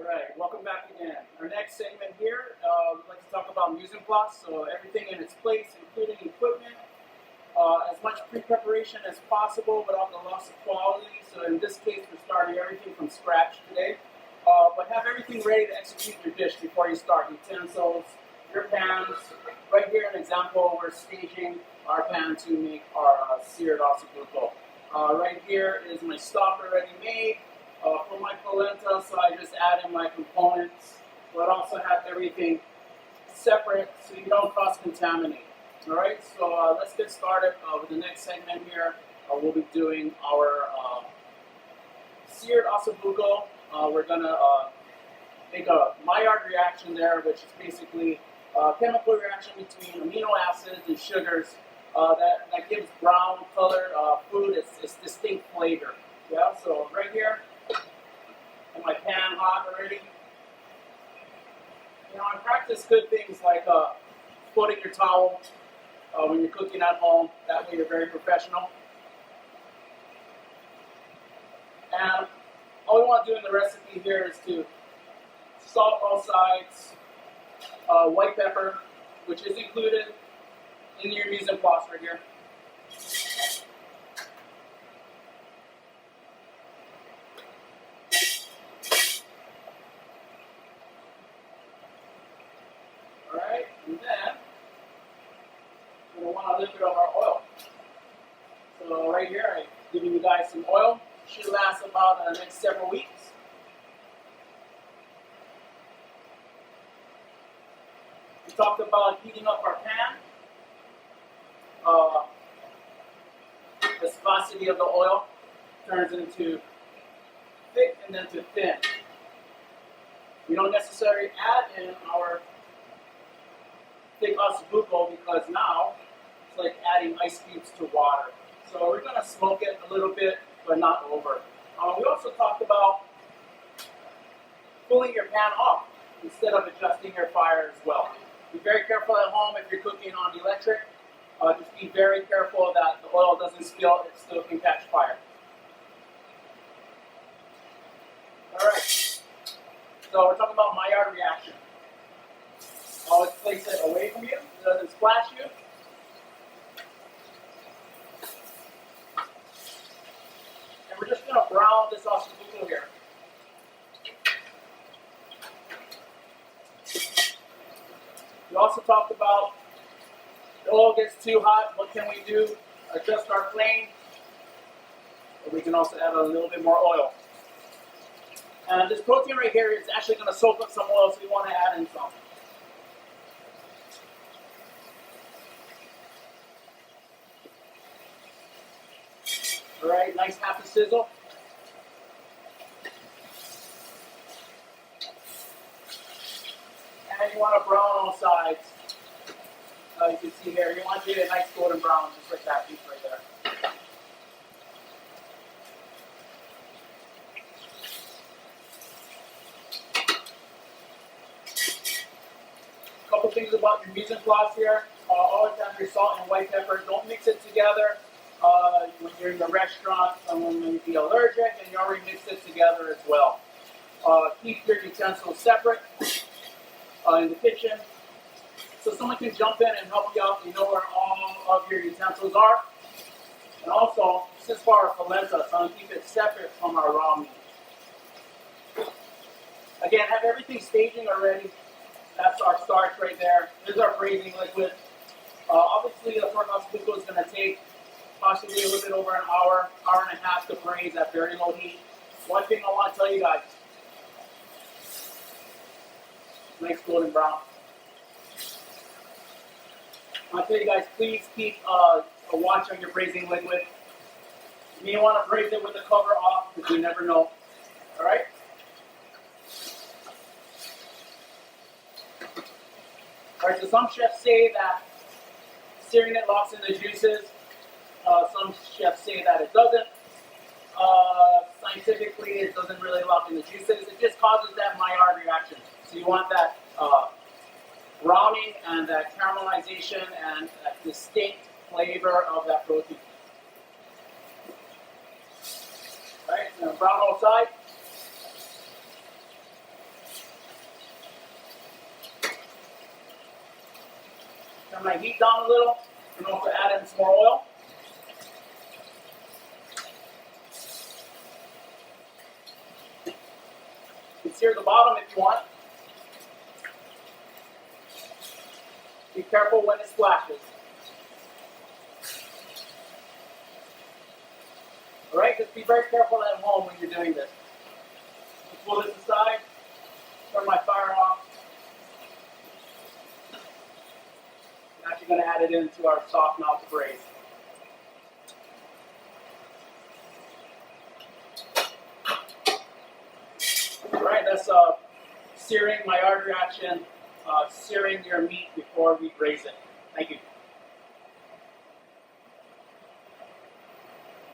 All right, welcome back again. Our next segment here, we'd like to talk about mise en place, so everything in its place, including equipment, as much pre-preparation as possible without the loss of quality. So in this case, we're starting everything from scratch today, but have everything ready to execute your dish before you start. Utensils, your pans. Right here, an example, we're staging our pan to make our seared osso bucco. Right here is my stock already made. For my polenta, so I just add in my components, but also have everything separate so you don't cross-contaminate. All right, so let's get started with the next segment here. We'll be doing our seared osso bucco. We're gonna make a Maillard reaction there, which is basically a chemical reaction between amino acids and sugars that gives brown colored food its distinct flavor. Yeah, so right here. And my pan hot already. You know, I practice good things like folding your towel when you're cooking at home. That way you're very professional. And all we want to do in the recipe here is to salt all sides, white pepper, which is included in your mise en place right here. And then we're going to want a little bit of our oil. So right here, I'm giving you guys some oil. Should last about the next several weeks. We talked about heating up our pan. The viscosity of the oil turns into thick and then to thin. We don't necessarily add in our thick osso bucco because now it's like adding ice cubes to water. So we're going to smoke it a little bit, but not over. We also talked about cooling your pan off instead of adjusting your fire as well. Be very careful at home if you're cooking on electric. Just be very careful that the oil doesn't spill. It still can catch fire. All right. So we're talking about Maillard reaction. Always place it away from you, it doesn't splash you. And we're just going to brown this osso bucco here. We also talked about the oil gets too hot, what can we do? Adjust our flame. Or we can also add a little bit more oil. And this protein right here is actually going to soak up some oil, so you want to add in some. All right, nice half a sizzle. And you want to brown all sides. You can see here, you want to get a nice golden brown, just like that piece right there. A couple things about your mise en place here. Always have your salt and white pepper. Don't mix it together. When you're in the restaurant, someone may be allergic, and you already mixed it together as well. Keep your utensils separate in the kitchen, so someone can jump in and help you out. You know where all of your utensils are. And also, this is for our polenta, so I'm going to keep it separate from our raw meat. Again, have everything staging already. That's our starch right there. This is our braising liquid. Obviously, the pork osso bucco is going to take possibly a little bit over an hour, hour and a half to braise at very low heat. One thing I want to tell you guys, nice golden brown. I want to tell you guys, please keep a watch on your braising liquid. You may want to braise it with the cover off because you never know. All right? All right, so some chefs say that searing it locks in the juices. Some chefs say that it doesn't. Scientifically, it doesn't really lock in the juices. It just causes that Maillard reaction. So you want that browning and that caramelization and that distinct flavor of that protein. All right, now brown all sides. turn my heat down a little and also add in some more oil. You can sear the bottom if you want. Be careful when it splashes. Alright, just be very careful at home when you're doing this. Pull this aside, turn my fire off. I'm actually going to add it into our soft mouth braise. Alright, that's searing, mallard reaction, searing your meat before we braise it. Thank you.